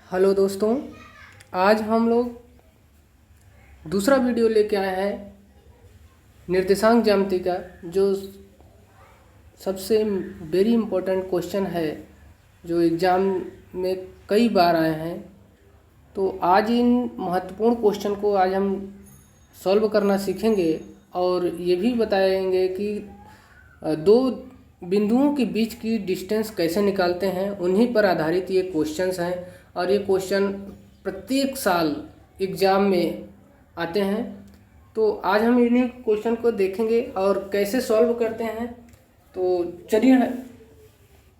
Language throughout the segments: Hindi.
हेलो दोस्तों, आज हम लोग दूसरा वीडियो लेके आए हैं निर्देशांक ज्यामिति का, जो सबसे वेरी इम्पोर्टेंट क्वेश्चन है जो एग्ज़ाम में कई बार आए हैं। तो आज इन महत्वपूर्ण क्वेश्चन को आज हम सॉल्व करना सीखेंगे और ये भी बताएंगे कि दो बिंदुओं के बीच की डिस्टेंस कैसे निकालते हैं। उन्हीं पर आधारित ये क्वेश्चंस हैं और ये क्वेश्चन प्रत्येक साल एग्ज़ाम में आते हैं। तो आज हम इन्हीं क्वेश्चन को देखेंगे और कैसे सॉल्व करते हैं। तो चलिए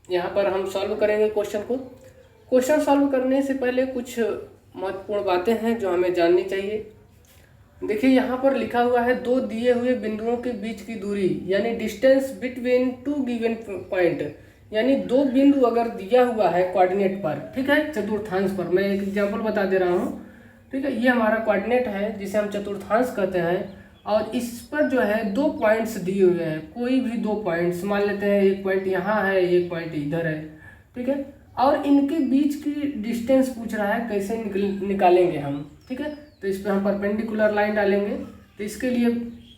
यहाँ पर हम सॉल्व करेंगे क्वेश्चन को। क्वेश्चन सॉल्व करने से पहले कुछ महत्वपूर्ण बातें हैं जो हमें जाननी चाहिए। देखिए यहाँ पर लिखा हुआ है दो दिए हुए बिंदुओं के बीच की दूरी, यानी distance between two given point. यानी दो बिंदु अगर दिया हुआ है कोऑर्डिनेट पर, ठीक है, चतुर्थांश पर। मैं एक एग्जांपल बता दे रहा हूँ, ठीक है। ये हमारा कोऑर्डिनेट है जिसे हम चतुर्थांश कहते हैं, और इस पर जो है दो पॉइंट्स दिए हुए हैं। कोई भी दो पॉइंट्स मान लेते हैं, एक पॉइंट यहाँ है, एक पॉइंट इधर है, ठीक है। और इनके बीच की डिस्टेंस पूछ रहा है, कैसे निकालेंगे हम, ठीक है। तो इस पर हम परपेंडिकुलर लाइन डालेंगे। तो इसके लिए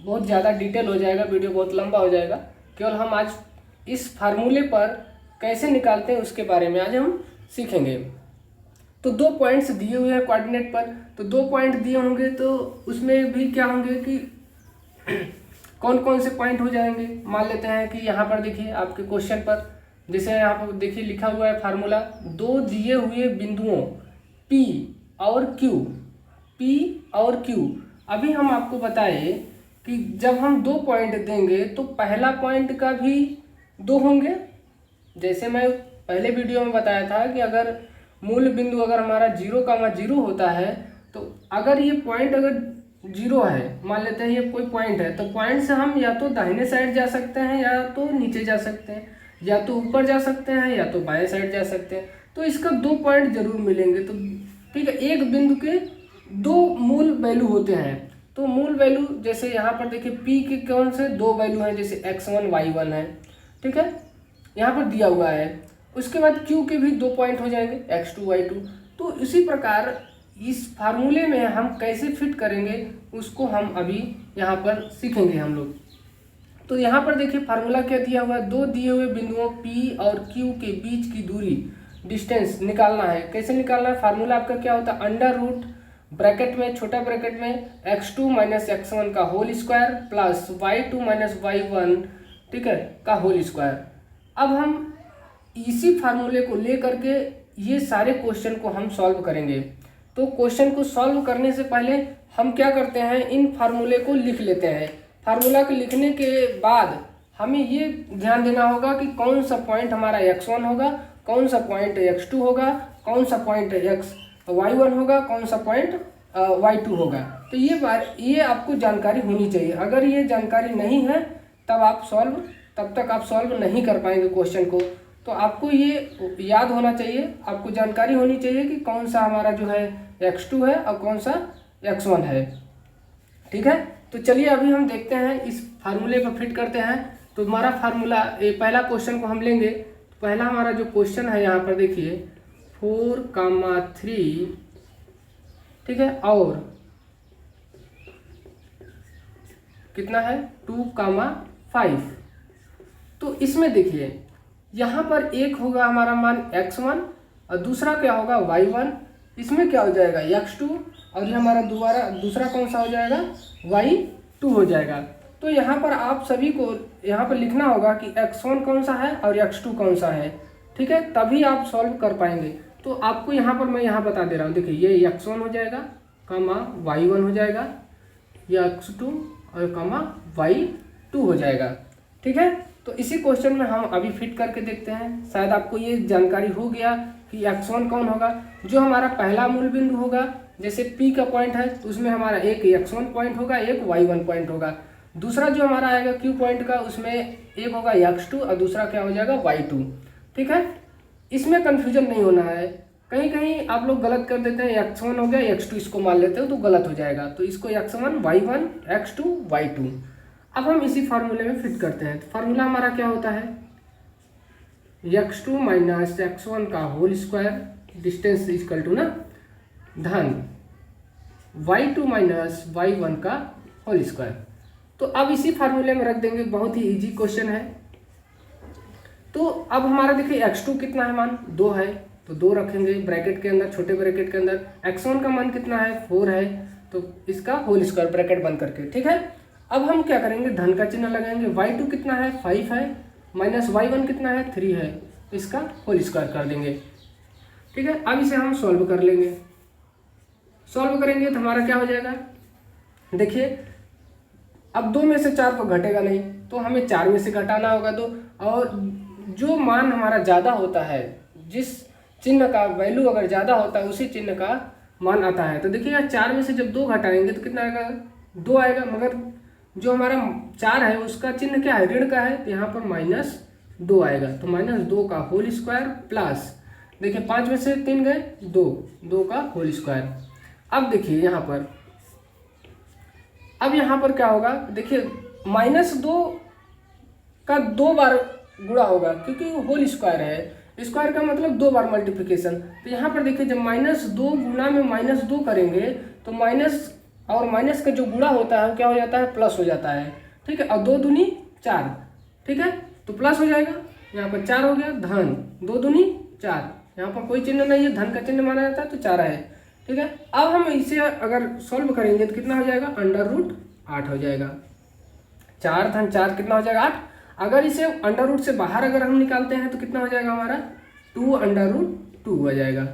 बहुत ज़्यादा डिटेल हो जाएगा, वीडियो बहुत लंबा हो जाएगा। केवल हम आज इस फार्मूले पर कैसे निकालते हैं उसके बारे में आज हम सीखेंगे। तो दो पॉइंट्स दिए हुए हैं कोऑर्डिनेट पर, तो दो पॉइंट दिए होंगे तो उसमें भी क्या होंगे कि कौन कौन से पॉइंट हो जाएंगे। मान लेते हैं कि यहाँ पर देखिए आपके क्वेश्चन पर, जैसे यहाँ पर देखिए लिखा हुआ है फार्मूला, दो दिए हुए बिंदुओं P और Q, P और Q। अभी हम आपको बताएं कि जब हम दो पॉइंट देंगे तो पहला पॉइंट का भी दो होंगे। जैसे मैं पहले वीडियो में बताया था कि अगर मूल बिंदु अगर हमारा 0,0 होता है, तो अगर ये पॉइंट अगर 0 है, मान लेते हैं ये कोई पॉइंट है, तो पॉइंट से हम या तो दाहिने साइड जा सकते हैं या तो नीचे जा सकते हैं, या तो ऊपर जा सकते हैं या तो बाएं साइड जा सकते हैं। तो इसका दो पॉइंट जरूर मिलेंगे। तो ठीक है, एक बिंदु के दो मूल वैल्यू होते हैं। तो मूल वैल्यू जैसे यहाँ पर देखिए P के कौन से दो वैल्यू हैं, जैसे x1 y1 है, ठीक है, यहाँ पर दिया हुआ है। उसके बाद Q के भी दो पॉइंट हो जाएंगे, x2 y2। तो इसी प्रकार इस फार्मूले में हम कैसे फिट करेंगे उसको हम अभी यहाँ पर सीखेंगे हम लोग। तो यहाँ पर देखिए फार्मूला क्या दिया हुआ है, दो दिए हुए बिंदुओं P और Q के बीच की दूरी डिस्टेंस निकालना है। कैसे निकालना है, फार्मूला आपका क्या होता है, अंडर रूट ब्रैकेट में, छोटा ब्रैकेट में x2 माइनस x1 का whole square plus y2 minus y1, ठीक है, का होल स्क्वायर। अब हम इसी फार्मूले को ले करके ये सारे क्वेश्चन को हम सॉल्व करेंगे। तो क्वेश्चन को सॉल्व करने से पहले हम क्या करते हैं, इन फार्मूले को लिख लेते हैं। फार्मूला को लिखने के बाद हमें ये ध्यान देना होगा कि कौन सा पॉइंट हमारा x1 होगा, कौन सा पॉइंट x2 होगा, कौन सा पॉइंट y1 होगा, कौन सा पॉइंट y2 होगा। तो ये आपको जानकारी होनी चाहिए। अगर ये जानकारी नहीं है तब तक आप सॉल्व नहीं कर पाएंगे क्वेश्चन को। तो आपको ये याद होना चाहिए, आपको जानकारी होनी चाहिए कि कौन सा हमारा जो है x2 है और कौन सा x1 है, ठीक है। तो चलिए अभी हम देखते हैं, इस फार्मूले पर फिट करते हैं। तो हमारा फार्मूला, ये पहला क्वेश्चन को हम लेंगे। पहला हमारा जो क्वेश्चन है यहाँ पर देखिए 4,3, ठीक है, और कितना है 2,5। तो इसमें देखिए यहाँ पर एक होगा हमारा मान x1 और दूसरा क्या होगा y1। इसमें क्या हो जाएगा x2, और ये हमारा दूसरा कौन सा हो जाएगा y2 हो जाएगा। तो यहाँ पर आप सभी को यहाँ पर लिखना होगा कि x1 कौन सा है और x2 कौन सा है, ठीक है, तभी आप सॉल्व कर पाएंगे। तो आपको यहाँ पर मैं यहाँ बता दे रहा हूँ, देखिए ये x1 हो जाएगा, कमा y1 हो जाएगा, ये x2 और कमा y2 हो जाएगा, ठीक है। तो इसी क्वेश्चन में हम अभी फिट करके देखते हैं। शायद आपको ये जानकारी हो गया कि x1 कौन होगा, जो हमारा पहला मूल बिंदु होगा। जैसे P का पॉइंट है तो उसमें हमारा एक x1 पॉइंट होगा, एक y1 पॉइंट होगा। दूसरा जो हमारा आएगा Q पॉइंट का, उसमें एक होगा x2 और दूसरा क्या हो जाएगा y2, ठीक है। इसमें कन्फ्यूजन नहीं होना है। कहीं कहीं आप लोग गलत कर देते हैं, x1 हो गया x2 इसको मान लेते हो तो गलत हो जाएगा। तो इसको x1 y1 x2 y2। अब हम इसी फार्मूले में फिट करते हैं। तो फार्मूला हमारा क्या होता है, x2 माइनस x1 का whole square distance equal to ना धन y2 माइनस y1 का होल स्क्वायर। तो अब इसी फार्मूले में रख देंगे, बहुत ही इजी क्वेश्चन है। तो अब हमारा देखिए x2 कितना है, मान 2 है, तो 2 रखेंगे ब्रैकेट के अंदर, छोटे ब्रैकेट के अंदर। x1 का मान कितना है, 4 है, तो इसका होल स्क्वायर ब्रैकेट बंद करके, ठीक है। अब हम क्या करेंगे, धन का चिन्ह लगाएंगे। y2 कितना है, 5 है, माइनस y1 कितना है, 3 है, तो इसका होल स्क्वायर कर देंगे, ठीक है। अब इसे हम सॉल्व कर लेंगे। सॉल्व करेंगे तो हमारा क्या हो जाएगा, देखिए अब 2 में से 4 तो घटेगा नहीं, तो हमें 4 में से घटाना होगा 2, और जो मान हमारा ज़्यादा होता है, जिस चिन्ह का वैल्यू अगर ज़्यादा होता है उसी चिन्ह का मान आता है। तो देखिएगा 4 में से जब 2 घटाएंगे तो कितना आएगा, 2 आएगा, मगर जो हमारा 4 है उसका चिन्ह क्या है, ऋण का है, तो यहाँ पर -2 आएगा। तो -2 का होल स्क्वायर प्लस, देखिए 5 में से 3 गए, 2 का होल स्क्वायर। अब देखिए यहाँ पर, अब यहाँ पर क्या होगा, देखिए -2 का 2 बार गुणा होगा, क्योंकि वो होल स्क्वायर है, स्क्वायर का मतलब 2 बार मल्टीप्लिकेशन। तो यहाँ पर देखिए जब -2 गुना में -2 करेंगे तो माइनस और माइनस का जो गुणा होता है क्या हो जाता है, प्लस हो जाता है, ठीक है। और 2 दूनी 4, ठीक है, तो प्लस हो जाएगा, यहाँ पर 4 हो गया, धन 2 दूनी 4, यहाँ पर कोई चिन्ह नहीं है, धन का चिन्ह माना जाता है, तो 4 है, ठीक है। अब हम इसे अगर सॉल्व करेंगे तो कितना हो जाएगा, √8 हो जाएगा। 4 धन 4 कितना हो जाएगा, 8। अगर इसे अंडर रूट से बाहर अगर हम निकालते हैं तो कितना हो जाएगा हमारा, 2√2 हो जाएगा।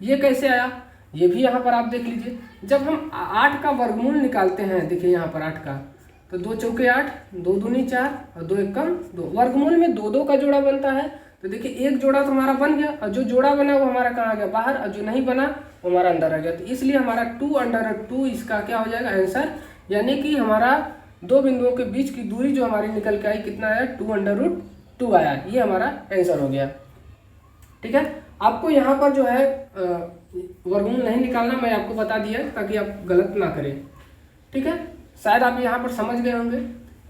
ये कैसे आया, ये भी यहाँ पर आप देख लीजिए। जब हम 8 का वर्गमूल निकालते हैं, देखिए यहाँ पर 8 का, तो 2 चौके 8, 2 दूनी 4 और 2 एकम 2। वर्गमूल में 2 का जोड़ा बनता है, तो देखिए एक जोड़ा तो हमारा बन गया, और जो जोड़ा बना वो हमारा कहाँ आ गया, बाहर, और जो नहीं बना वो हमारा अंदर आ गया। तो इसलिए हमारा 2√2 इसका क्या हो जाएगा आंसर, यानी कि हमारा 2 बिंदुओं के बीच की दूरी जो हमारी निकल के आई कितना आया, 2√2 आया। ये हमारा आंसर हो गया, ठीक है। आपको यहाँ पर जो है वर्गमूल नहीं निकालना, मैं आपको बता दिया ताकि आप गलत ना करें, ठीक है। शायद आप यहाँ पर समझ गए होंगे।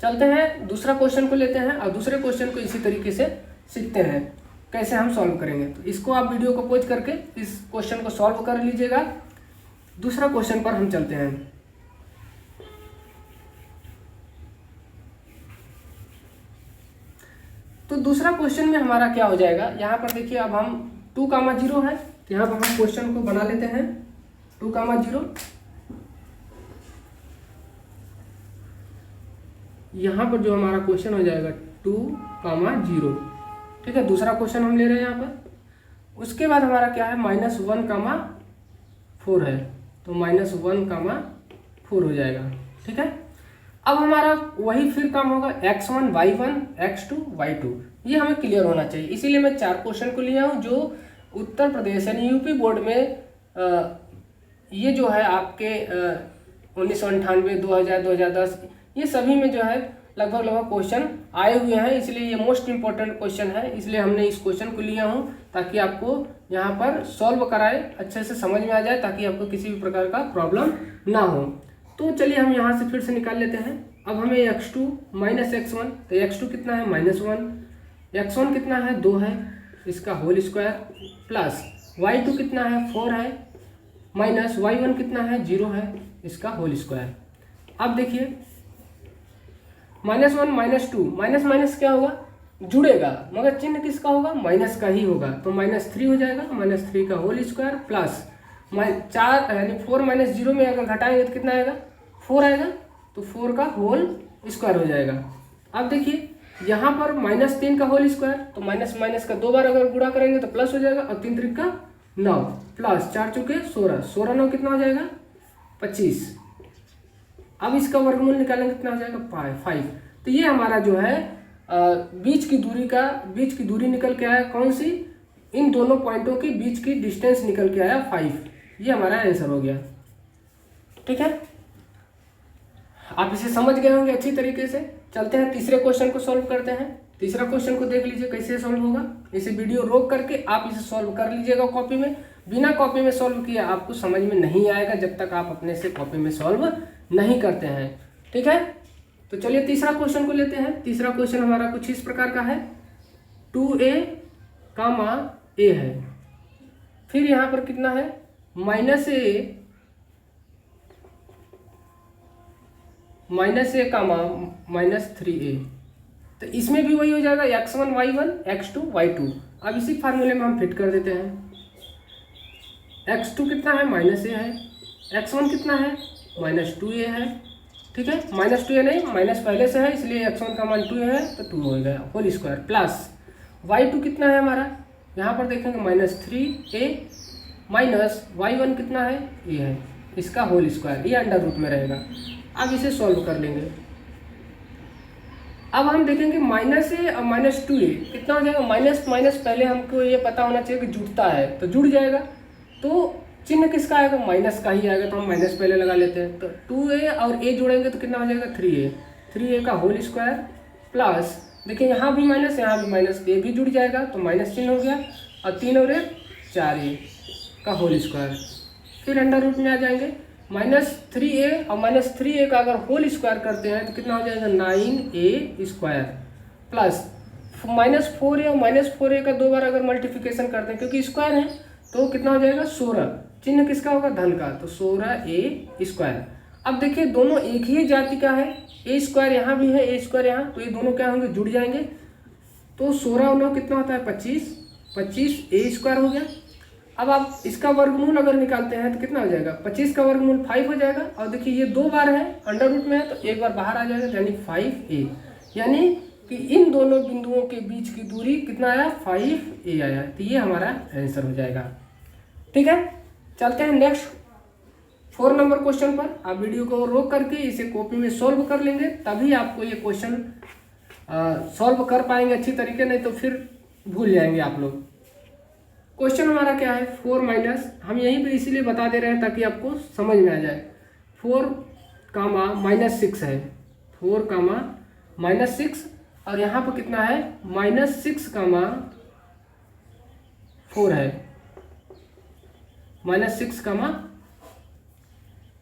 चलते हैं दूसरा क्वेश्चन को लेते हैं, और दूसरे क्वेश्चन को इसी तरीके से सीखते हैं कैसे हम सॉल्व करेंगे। तो इसको आप वीडियो को पॉज करके इस क्वेश्चन को सॉल्व कर लीजिएगा। दूसरा क्वेश्चन पर हम चलते हैं। तो दूसरा क्वेश्चन में हमारा क्या हो जाएगा, यहाँ पर देखिए अब हम 2,0 है, तो यहाँ पर हम क्वेश्चन को बना लेते हैं 2,0। यहाँ पर जो हमारा क्वेश्चन हो जाएगा 2,0, ठीक है। दूसरा क्वेश्चन हम ले रहे हैं यहाँ पर। उसके बाद हमारा क्या है, -1,4 है, तो -1,4 हो जाएगा, ठीक है। अब हमारा वही फिर काम होगा, x1 y1 x2 y2, ये हमें क्लियर होना चाहिए। इसीलिए मैं 4 क्वेश्चन को लिया हूँ जो उत्तर प्रदेश यानी यूपी बोर्ड में ये जो है आपके 1998, 2000, 2010 ये सभी में जो है लगभग क्वेश्चन आए हुए हैं। इसलिए ये मोस्ट इम्पोर्टेंट क्वेश्चन है, इसलिए हमने इस क्वेश्चन को लिया हूँ ताकि आपको यहाँ पर सॉल्व कराए, अच्छे से समझ में आ जाए, ताकि आपको किसी भी प्रकार का प्रॉब्लम ना हो। तो चलिए हम यहाँ से फिर से निकाल लेते हैं। अब हमें x2 माइनस x1, तो x2 कितना है -1, x1 कितना है 2 है, इसका होल स्क्वायर, प्लस y2 कितना है 4 है, माइनस y1 कितना है 0 है, इसका होल स्क्वायर। अब देखिए -1 -2, माइनस माइनस क्या होगा, जुड़ेगा, मगर चिन्ह किसका होगा, माइनस का ही होगा, तो -3 हो जाएगा, -3 का होल स्क्वायर प्लस 4 यानी 4 - 0 में अगर घटाएंगे तो कितना आएगा, 4 आएगा, तो 4 का होल स्क्वायर हो जाएगा। अब देखिए यहाँ पर -3 का होल स्क्वायर, तो माइनस माइनस का 2 बार अगर गुणा करेंगे तो प्लस हो जाएगा, और 3 3 का 9 प्लस 4 चौके 16, 16 9 कितना हो जाएगा 25। अब इसका वर्गमूल निकालेंगे कितना हो जाएगा 5। तो ये हमारा जो है बीच की दूरी निकल के आया, कौन सी, इन दोनों पॉइंटों के बीच की डिस्टेंस निकल के आया 5। ये हमारा आंसर हो गया, ठीक है। आप इसे समझ गए होंगे अच्छी तरीके से। चलते हैं तीसरे क्वेश्चन को सॉल्व करते हैं। तीसरा क्वेश्चन को देख लीजिए कैसे सॉल्व होगा। इसे वीडियो रोक करके आप इसे सॉल्व कर लीजिएगा कॉपी में। बिना कॉपी में सॉल्व किए आपको समझ में नहीं आएगा जब तक आप अपने से कॉपी में सॉल्व नहीं करते हैं, ठीक है। तो चलिए तीसरा क्वेश्चन को लेते हैं। तीसरा क्वेश्चन हमारा कुछ इस प्रकार का है, 2a, a है, फिर यहाँ पर कितना है -a कामा -3a, तो इसमें भी वही हो जाएगा x1 y1 x2 y2। अब इसी फार्मूले में हम फिट कर देते हैं। x2 कितना है -a है, x1 कितना है -2a है, ठीक है, -2a नहीं, माइनस पहले से है इसलिए x1 का मान 2 है तो 2 हो गया होल स्क्वायर, प्लस y2 कितना है हमारा, यहाँ पर देखेंगे -3a माइनस y1 कितना है ये है, इसका होल स्क्वायर, ये अंडर रूट में रहेगा। अब इसे सॉल्व कर लेंगे। अब हम देखेंगे -a और -2a कितना हो जाएगा, माइनस माइनस पहले हमको ये पता होना चाहिए कि जुड़ता है तो जुड़ जाएगा, तो चिन्ह किसका आएगा, माइनस का ही आएगा, तो हम माइनस पहले लगा लेते हैं। तो 2a और a जोड़ेंगे तो कितना हो जाएगा 3a का होल स्क्वायर, प्लस देखिए यहाँ भी माइनस यहाँ भी माइनस, a भी जुड़ जाएगा तो माइनस चिन्ह हो गया, और 3 और 1 4a का होल स्क्वायर। फिर अंडर रूट में आ जाएंगे, -3a और -3a का अगर होल स्क्वायर करते हैं तो कितना हो जाएगा 9a स्क्वायर, प्लस -4a और -4a का 2 बार अगर मल्टीप्लिकेशन करते हैं क्योंकि स्क्वायर है तो कितना हो जाएगा 16, चिन्ह किसका होगा धन का, तो 16a स्क्वायर। अब देखिए दोनों एक ही जाति का है, a स्क्वायर यहाँ भी है, a स्क्वायर यहाँ, तो ये दोनों क्या होंगे जुड़ जाएंगे, तो 16 और 9 कितना होता है 25 a स्क्वायर हो गया। अब आप इसका वर्गमूल अगर निकालते हैं तो कितना हो जाएगा, 25 का वर्गमूल 5 हो जाएगा, और देखिए ये 2 बार है अंडर रूट में है तो एक बार बाहर आ जाएगा यानी 5a, यानी कि इन दोनों बिंदुओं के बीच की दूरी कितना आया 5a आया, तो ये हमारा आंसर हो जाएगा। ठीक है, चलते हैं नेक्स्ट 4 नंबर क्वेश्चन पर। आप वीडियो को रोक करके इसे कॉपी में सॉल्व कर लेंगे, तभी आपको ये क्वेश्चन सॉल्व कर पाएंगे अच्छी तरीके, नहीं तो फिर भूल जाएंगे आप लोग। क्वेश्चन हमारा क्या है 4 माइनस, हम यहीं पे इसीलिए बता दे रहे हैं ताकि आपको समझ में आ जाए, 4 कामा -6 है, 4 कामा -6, और यहाँ पर कितना है -6 कामा 4 है, -6 कामा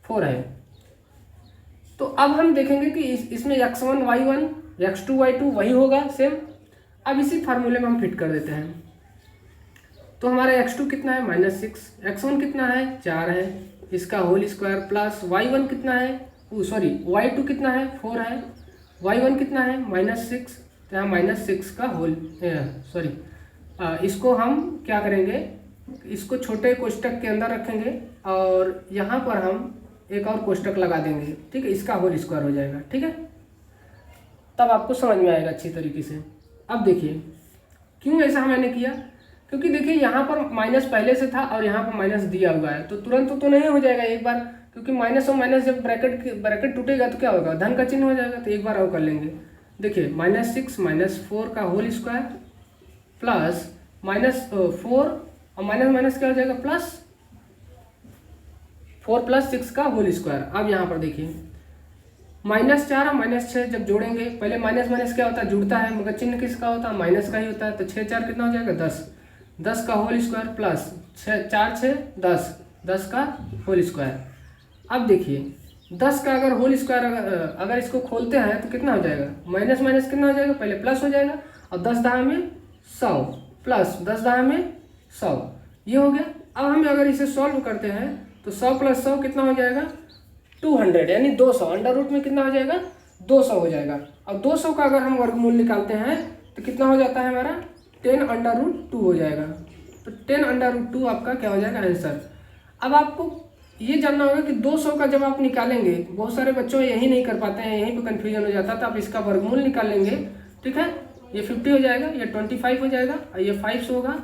4 है। तो अब हम देखेंगे कि इसमें x1 y1 x2 y2 वही होगा सेम। अब इसी फार्मूले में हम फिट कर देते हैं, तो हमारा x2 कितना है -6, x1 कितना है 4 है, इसका होल स्क्वायर, प्लस y1 कितना है y2 कितना है 4 है, y1 कितना है -6, तो यहाँ -6 का होल इसको हम क्या करेंगे, इसको छोटे कोष्टक के अंदर रखेंगे और यहाँ पर हम एक और कोष्टक लगा देंगे, ठीक है, इसका होल स्क्वायर हो जाएगा। ठीक है, तब आपको समझ में आएगा अच्छी तरीके से। अब देखिए क्यों ऐसा मैंने किया, क्योंकि देखिए यहाँ पर माइनस पहले से था और यहाँ पर माइनस दिया हुआ है, तो तुरंत तो नहीं हो जाएगा एक बार, क्योंकि माइनस और माइनस जब ब्रैकेट टूटेगा तो क्या होगा धन का चिन्ह हो जाएगा, तो एक बार और कर लेंगे। देखिए -6 -4 का होल स्क्वायर, प्लस -4 और माइनस क्या हो जाएगा +4 + 6 का होल स्क्वायर। अब यहाँ पर देखिए -4 और -6 जब जोड़ेंगे, पहले माइनस क्या होता है जुड़ता है, मगर चिन्ह किसका होता है माइनस का ही होता है, तो 6 4 कितना हो जाएगा 10 का होल स्क्वायर, प्लस 4 6 10 का होल स्क्वायर। अब देखिए 10 का अगर होल स्क्वायर अगर इसको खोलते हैं तो कितना हो जाएगा, माइनस कितना हो जाएगा, पहले प्लस हो जाएगा, और 10 10 में 100 प्लस 10 10 में 100, ये हो गया। अब हम अगर इसे सॉल्व करते हैं तो 100 + 100 कितना हो जाएगा 200, यानी 200, अंडर रूट में कितना हो जाएगा 200 हो जाएगा। और 200 का अगर हम वर्गमूल निकालते हैं तो कितना हो जाता है हमारा 10√2 हो जाएगा, तो 10√2 आपका क्या हो जाएगा आंसर। अब आपको ये जानना होगा कि 200 का जब आप निकालेंगे, बहुत सारे बच्चों यही नहीं कर पाते हैं, यहीं पे कन्फ्यूजन हो जाता है, तो आप इसका वर्गमूल निकाल लेंगे। ठीक है, ये 50 हो जाएगा, ये 25 हो जाएगा, और ये 5 होगा,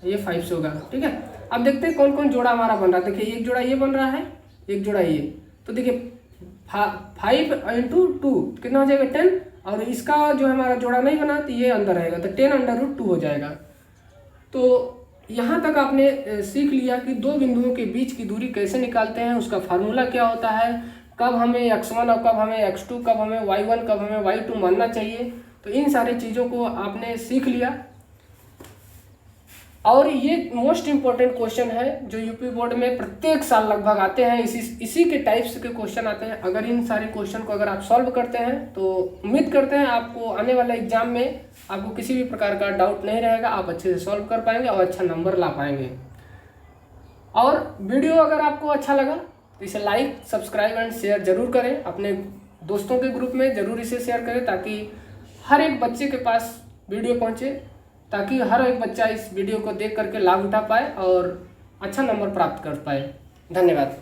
ये 5 होगा। ठीक है, अब देखते हैं कौन कौन जोड़ा हमारा बन रहा है। देखिए एक जोड़ा ये बन रहा है, एक जोड़ा ये, तो देखिए 5 × 2 कितना हो जाएगा 10, और इसका जो हमारा जोड़ा नहीं बना तो ये अंदर रहेगा, तो 10√2 हो जाएगा। तो यहाँ तक आपने सीख लिया कि दो बिंदुओं के बीच की दूरी कैसे निकालते हैं, उसका फार्मूला क्या होता है, कब हमें x1 और कब हमें x2, कब हमें y1 कब हमें y2 मानना चाहिए, तो इन सारी चीज़ों को आपने सीख लिया। और ये मोस्ट इम्पॉर्टेंट क्वेश्चन है जो यूपी बोर्ड में प्रत्येक साल लगभग आते हैं, इसी के टाइप्स के क्वेश्चन आते हैं। अगर इन सारे क्वेश्चन को अगर आप सॉल्व करते हैं तो उम्मीद करते हैं आपको आने वाले एग्जाम में आपको किसी भी प्रकार का डाउट नहीं रहेगा, आप अच्छे से सॉल्व कर पाएंगे और अच्छा नंबर ला पाएंगे। और वीडियो अगर आपको अच्छा लगा तो इसे लाइक, सब्सक्राइब एंड शेयर जरूर करें। अपने दोस्तों के ग्रुप में ज़रूर इसे शेयर करें ताकि हर एक बच्चे के पास वीडियो पहुंचे, ताकि हर एक बच्चा इस वीडियो को देख करके लाभ उठा पाए और अच्छा नंबर प्राप्त कर पाए। धन्यवाद।